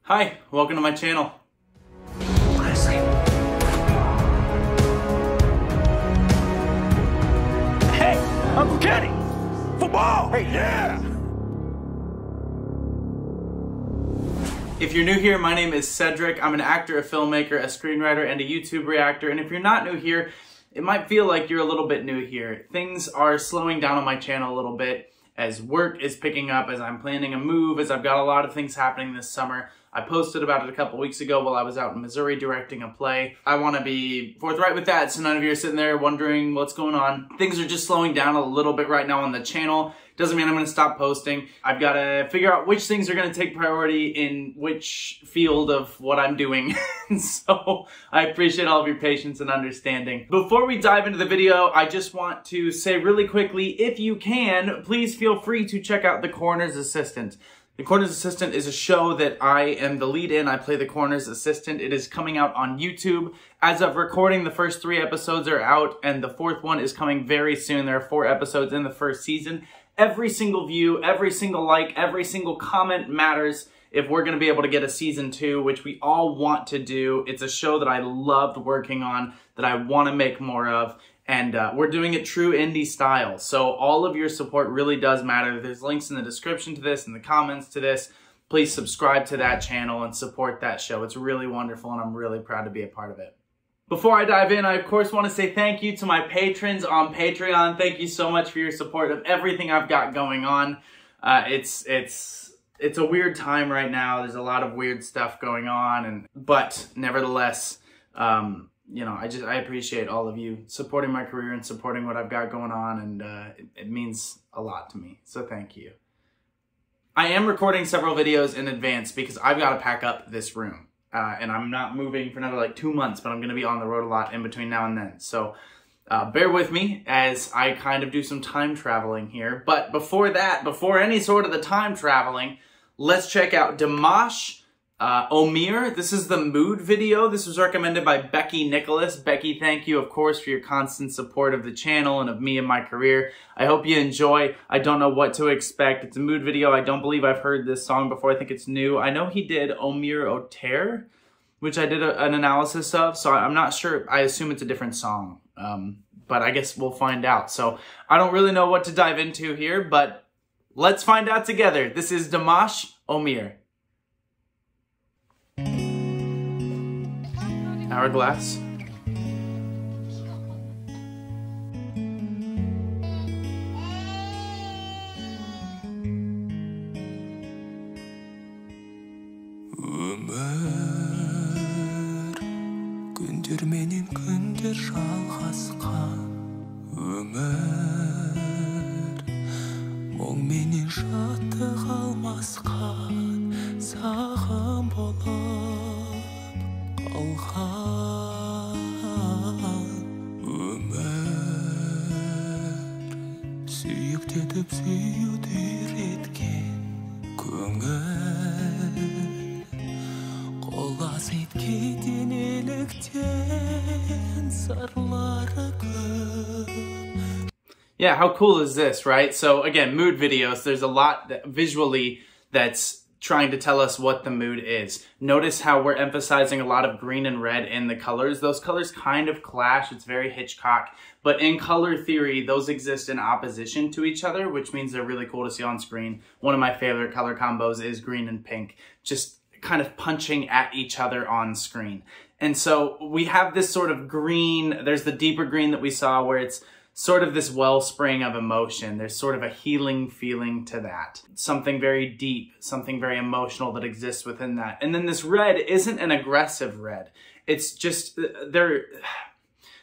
Hi, welcome to my channel. Hey, Uncle Kenny! Football! Hey, yeah! If you're new here, my name is Cedric. I'm an actor, a filmmaker, a screenwriter, and a YouTube reactor. And if you're not new here, it might feel like you're a little bit new here. Things are slowing down on my channel a little bit as work is picking up, as I'm planning a move, as I've got a lot of things happening this summer. I posted about it a couple weeks ago while I was out in Missouri directing a play. I want to be forthright with that so none of you are sitting there wondering what's going on. Things are just slowing down a little bit right now on the channel. Doesn't mean I'm going to stop posting. I've got to figure out which things are going to take priority in which field of what I'm doing. So I appreciate all of your patience and understanding. Before we dive into the video, I just want to say really quickly, if you can, please feel free to check out The Coroner's Assistant. The Coroner's Assistant is a show that I am the lead in. I play the Coroner's Assistant. It is coming out on YouTube. As of recording, the first 3 episodes are out, and the 4th one is coming very soon. There are 4 episodes in the first season. Every single view, every single like, every single comment matters if we're going to be able to get a season 2, which we all want to do. It's a show that I loved working on, that I want to make more of. And we're doing it true indie style. So all of your support really does matter. There's links in the description to this, in the comments to this. Please subscribe to that channel and support that show. It's really wonderful and I'm really proud to be a part of it. Before I dive in, I of course want to say thank you to my patrons on Patreon. Thank you so much for your support of everything I've got going on. It's a weird time right now. There's a lot of weird stuff going on, but nevertheless, you know, I appreciate all of you supporting my career and supporting what I've got going on, and it means a lot to me, so thank you. I am recording several videos in advance because I've got to pack up this room, and I'm not moving for another like 2 months, but I'm going to be on the road a lot in between now and then, so bear with me as I kind of do some time traveling here. But before that, before any sort of the time traveling, let's check out Dimash OMIR. This is the mood video. This was recommended by Becky Nicholas. Becky, thank you, of course, for your constant support of the channel and of me and my career. I hope you enjoy. I don't know what to expect. It's a mood video. I don't believe I've heard this song before. I think it's new. I know he did OMIR Oter, which I did an analysis of, so I'm not sure. I assume it's a different song, but I guess we'll find out. So I don't really know what to dive into here, but let's find out together. This is Dimash OMIR. Hourglass. Өмір күндер менен күндер жалғасқан, өмір мұң менен шаттық алмасқан, сағым болып қалған өмір, сүйіктетіп сүюді үйреткен көңіл, қолас еткеден еліктен сарлары көп. Yeah, how cool is this, right? So again, mood videos, there's a lot that visually that's trying to tell us what the mood is. Notice how we're emphasizing a lot of green and red in the colors. Those colors kind of clash. It's very Hitchcock. But in color theory, those exist in opposition to each other, which means they're really cool to see on screen. One of my favorite color combos is green and pink, just kind of punching at each other on screen. And so we have this sort of green, there's the deeper green that we saw where it's sort of this wellspring of emotion. There's sort of a healing feeling to that. Something very deep, something very emotional that exists within that. And then this red isn't an aggressive red. It's just,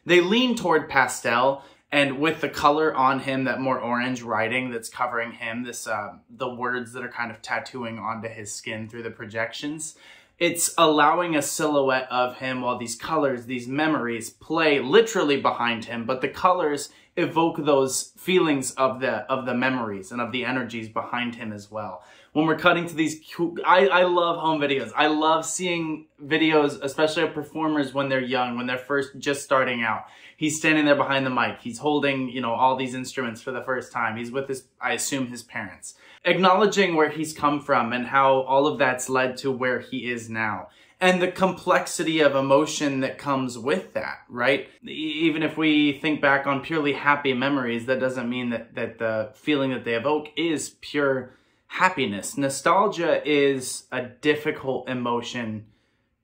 they lean toward pastel, and with the color on him, that more orange writing that's covering him, this the words that are kind of tattooing onto his skin through the projections, it's allowing a silhouette of him while these colors, these memories play literally behind him, but the colors evoke those feelings of the memories and of the energies behind him as well. when we're cutting to these, I love home videos. I love seeing videos, especially of performers when they're young, when they're first just starting out. He's standing there behind the mic. He's holding, you know, all these instruments for the first time. He's with his, I assume, his parents. Acknowledging where he's come from and how all of that's led to where he is now. And the complexity of emotion that comes with that, right? Even if we think back on purely happy memories, that doesn't mean that the feeling that they evoke is pure happiness. Nostalgia is a difficult emotion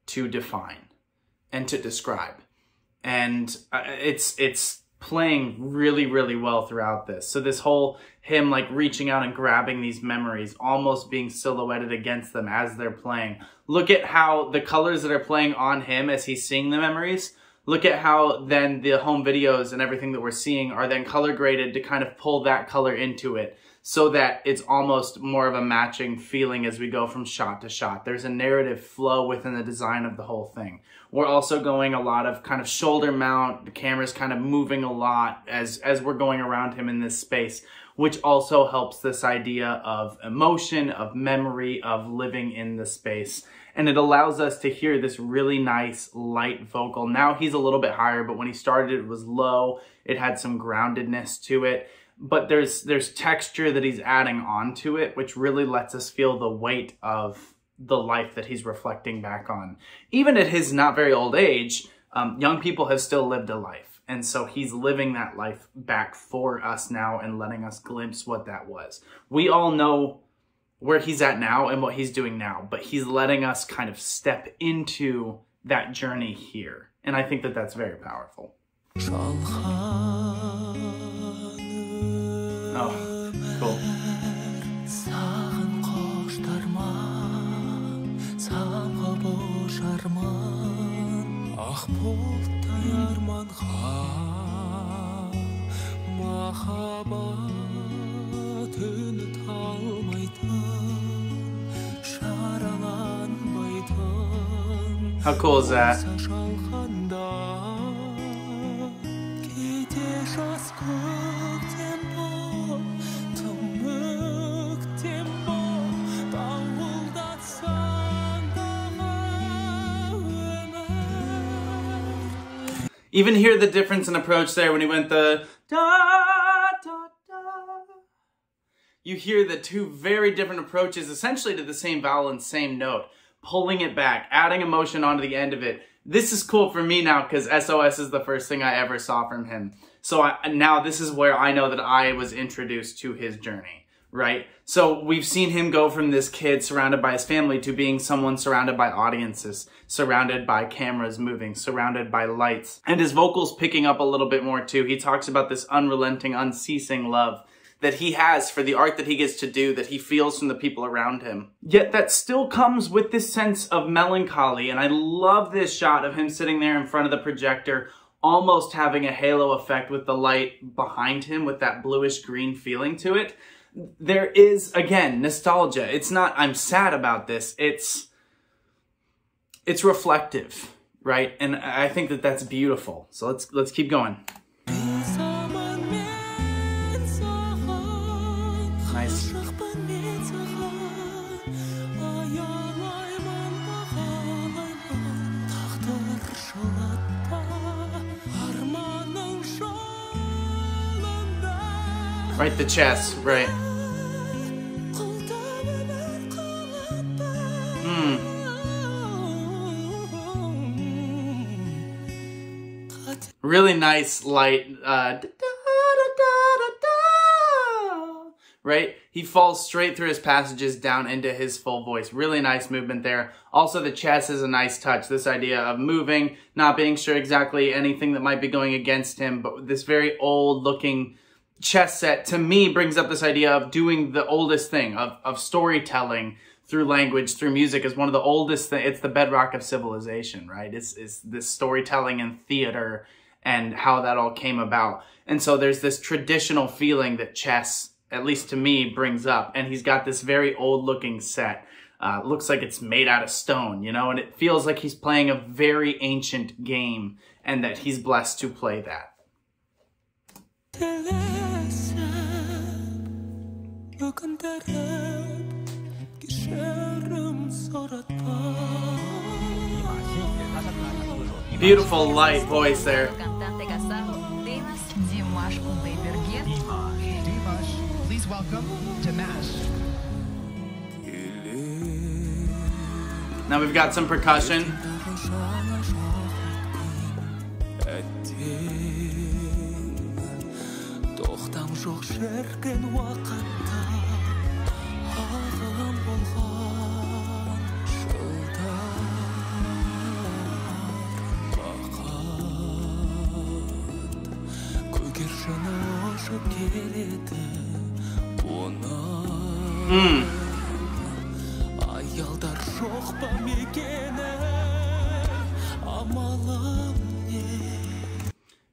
to define and to describe. And it's playing really, really well throughout this. So this whole him like reaching out and grabbing these memories, almost being silhouetted against them as they're playing. Look at how the colors that are playing on him as he's seeing the memories. Look at how then the home videos and everything that we're seeing are then color graded to kind of pull that color into it, so that it's almost more of a matching feeling as we go from shot to shot. There's a narrative flow within the design of the whole thing. We're also going a lot of kind of shoulder mount, the camera's kind of moving a lot as we're going around him in this space, which also helps this idea of emotion, of memory, of living in the space. And it allows us to hear this really nice light vocal. Now he's a little bit higher, but when he started it was low. It had some groundedness to it. But there's texture that he's adding onto it, which really lets us feel the weight of the life that he's reflecting back on. Even at his not very old age, young people have still lived a life. And so he's living that life back for us now and letting us glimpse what that was. We all know where he's at now and what he's doing now, but he's letting us kind of step into that journey here. And I think that that's very powerful. Oh, cool. How cool is that? Even hear the difference in approach there when he went the da, da, da. You hear the two very different approaches essentially to the same vowel and same note, pulling it back, adding emotion onto the end of it. This is cool for me now because SOS is the first thing I ever saw from him. So now this is where I know that I was introduced to his journey, right? So we've seen him go from this kid surrounded by his family to being someone surrounded by audiences, surrounded by cameras moving, surrounded by lights. And his vocals picking up a little bit more too. He talks about this unrelenting, unceasing love that he has for the art that he gets to do, that he feels from the people around him. Yet that still comes with this sense of melancholy. And I love this shot of him sitting there in front of the projector, almost having a halo effect with the light behind him with that bluish green feeling to it. There is, again, nostalgia. It's not, I'm sad about this. It's reflective, right? And I think that that's beautiful. So let's keep going. Nice. Right, the chest, right. Really nice light, right? He falls straight through his passages down into his full voice. Really nice movement there. Also, the chest is a nice touch. This idea of moving, not being sure exactly anything that might be going against him, but this very old looking chess set to me brings up this idea of doing the oldest thing, of storytelling through language, through music is one of the oldest things. It's the bedrock of civilization, right? It's this storytelling and theater and how that all came about. And so there's this traditional feeling that chess, at least to me, brings up. And he's got this very old looking set. Looks like it's made out of stone, you know, and it feels like he's playing a very ancient game and that he's blessed to play that. Beautiful light voice there. Dimash Kudaibergen. Dimash, please welcome Dimash. Now we've got some percussion.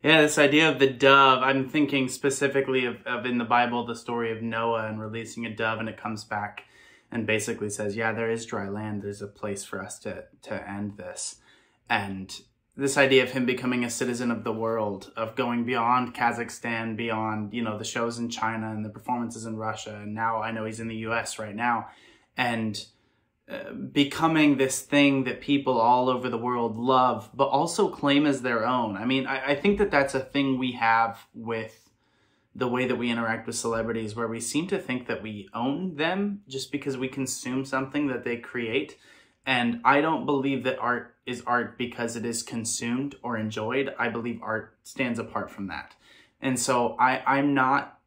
Yeah, this idea of the dove, I'm thinking specifically of in the Bible, the story of Noah and releasing a dove, and it comes back and basically says, yeah, there is dry land. There's a place for us to end this. And this idea of him becoming a citizen of the world, of going beyond Kazakhstan, beyond, you know, the shows in China and the performances in Russia. And now I know he's in the US right now. And becoming this thing that people all over the world love, but also claim as their own. I mean, I think that that's a thing we have with the way that we interact with celebrities, where we seem to think that we own them just because we consume something that they create. And I don't believe that art is art because it is consumed or enjoyed. I believe art stands apart from that. And so I'm not,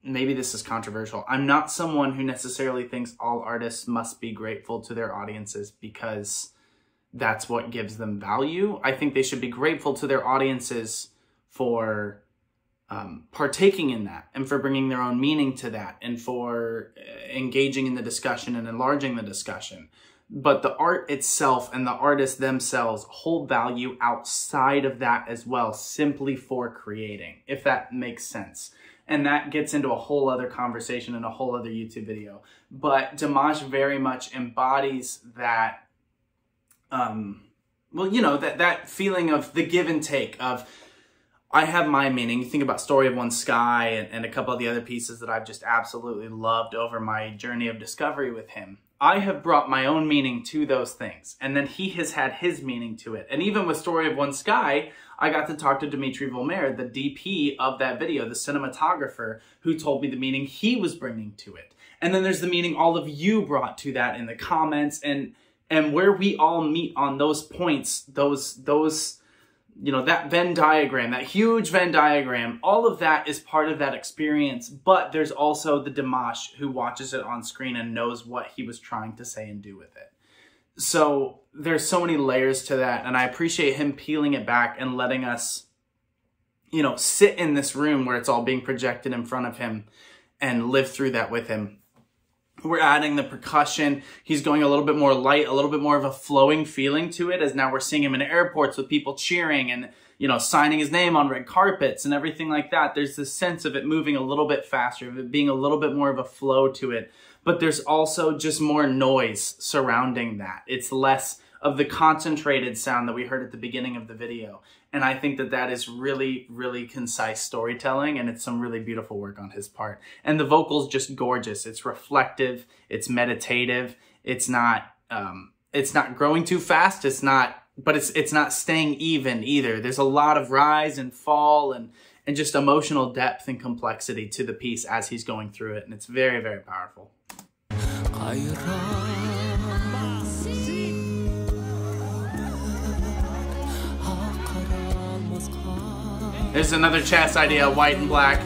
maybe this is controversial, I'm not someone who necessarily thinks all artists must be grateful to their audiences because that's what gives them value. I think they should be grateful to their audiences for partaking in that and for bringing their own meaning to that and for engaging in the discussion and enlarging the discussion. But the art itself and the artists themselves hold value outside of that as well, simply for creating, if that makes sense. And that gets into a whole other conversation and a whole other YouTube video. But Dimash very much embodies that, well, you know, that feeling of the give and take of, I have my meaning. You think about Story of One Sky and a couple of the other pieces that I've just absolutely loved over my journey of discovery with him. I have brought my own meaning to those things, and then he has had his meaning to it. And even with Story of One Sky, I got to talk to Dmitry Volmer, the DP of that video, the cinematographer, who told me the meaning he was bringing to it. And then there's the meaning all of you brought to that in the comments, and where we all meet on those points, those you know, that Venn diagram, that huge Venn diagram, all of that is part of that experience. But there's also the Dimash who watches it on screen and knows what he was trying to say and do with it. So there's so many layers to that. And I appreciate him peeling it back and letting us, you know, sit in this room where it's all being projected in front of him and live through that with him. We're adding the percussion. He's going a little bit more light, a little bit more of a flowing feeling to it, as now we're seeing him in airports with people cheering and, you know, signing his name on red carpets and everything like that. There's this sense of it moving a little bit faster, of it being a little bit more of a flow to it. But there's also just more noise surrounding that. It's less of the concentrated sound that we heard at the beginning of the video. And I think that that is really, really concise storytelling, and it's some really beautiful work on his part. And the vocal's just gorgeous. It's reflective, it's meditative, it's not growing too fast, but it's not staying even either. There's a lot of rise and fall and just emotional depth and complexity to the piece as he's going through it, and it's very, very powerful. There's another chess idea, white and black.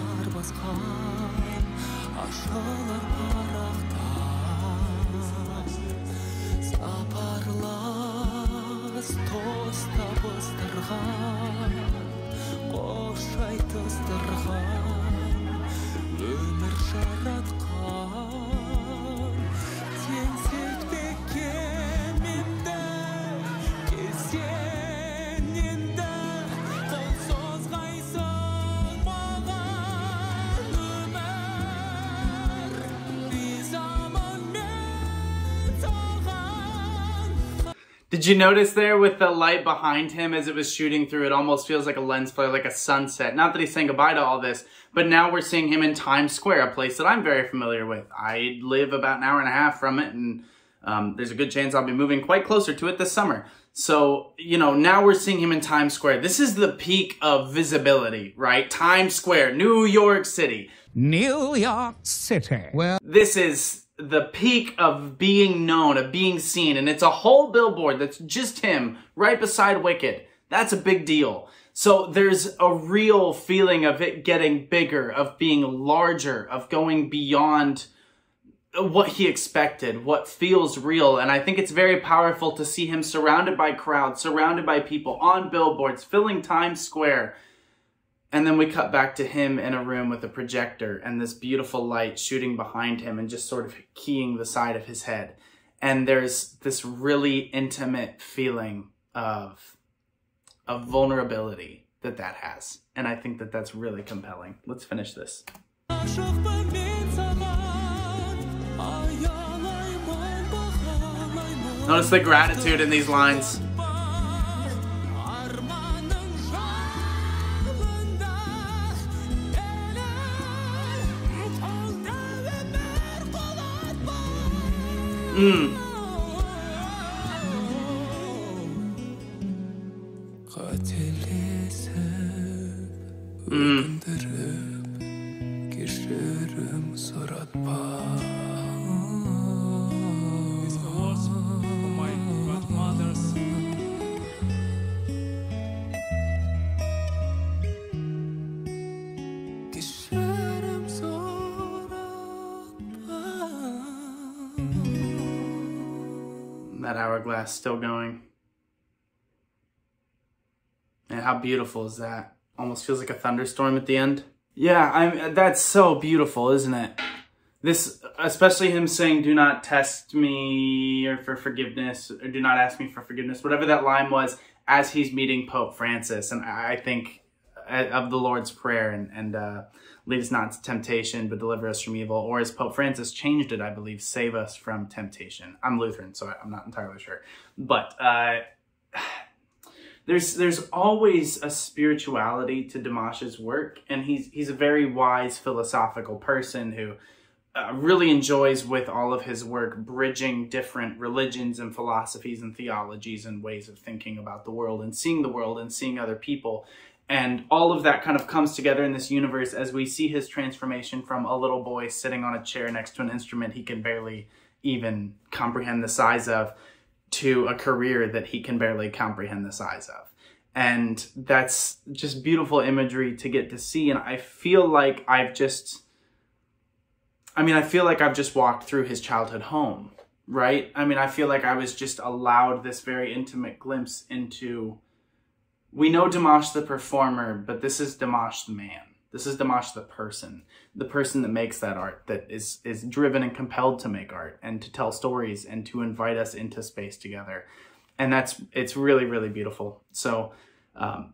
Did you notice there with the light behind him as it was shooting through, it almost feels like a lens flare, like a sunset. Not that he's saying goodbye to all this, but now we're seeing him in Times Square, a place that I'm very familiar with. I live about an hour and a half from it, and There's a good chance I'll be moving quite closer to it this summer. So, you know, now we're seeing him in Times Square. This is the peak of visibility, right? Times Square, New York City. New York City. Well, this is the peak of being known, of being seen, and it's a whole billboard that's just him right beside Wicked. That's a big deal. So there's a real feeling of it getting bigger, of being larger, of going beyond what he expected, what feels real. And I think it's very powerful to see him surrounded by crowds, surrounded by people, on billboards, filling Times Square. And then we cut back to him in a room with a projector and this beautiful light shooting behind him and just sort of keying the side of his head. And there's this really intimate feeling of vulnerability that has. And I think that that's really compelling. Let's finish this. Notice the gratitude in these lines. That hourglass still going. And how beautiful is that? Almost feels like a thunderstorm at the end. Yeah, that's so beautiful, isn't it? This, especially him saying, "Do not test me or for forgiveness, or do not ask me for forgiveness," whatever that line was, as he's meeting Pope Francis. And I think of the Lord's Prayer and lead us not into temptation, but deliver us from evil. Or as Pope Francis changed it, I believe, save us from temptation. I'm Lutheran, so I'm not entirely sure. But there's always a spirituality to Dimash's work, and he's a very wise philosophical person who really enjoys, with all of his work, bridging different religions and philosophies and theologies and ways of thinking about the world and seeing other people. And all of that kind of comes together in this universe as we see his transformation from a little boy sitting on a chair next to an instrument he can barely even comprehend the size of, to a career that he can barely comprehend the size of. And that's just beautiful imagery to get to see. And I feel like I've just walked through his childhood home, right? I mean, I feel like I was just allowed this very intimate glimpse into... We know Dimash the performer, but this is Dimash the man. This is Dimash the person that makes that art, that is driven and compelled to make art and to tell stories and to invite us into space together. And it's really, really beautiful. So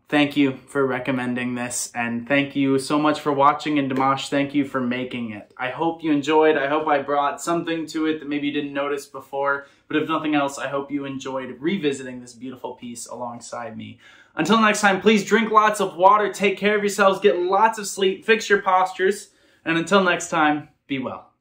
thank you for recommending this, and thank you so much for watching, and Dimash, thank you for making it. I hope you enjoyed. I hope I brought something to it that maybe you didn't notice before, but if nothing else, I hope you enjoyed revisiting this beautiful piece alongside me. Until next time, please drink lots of water, take care of yourselves, get lots of sleep, fix your postures, and until next time, be well.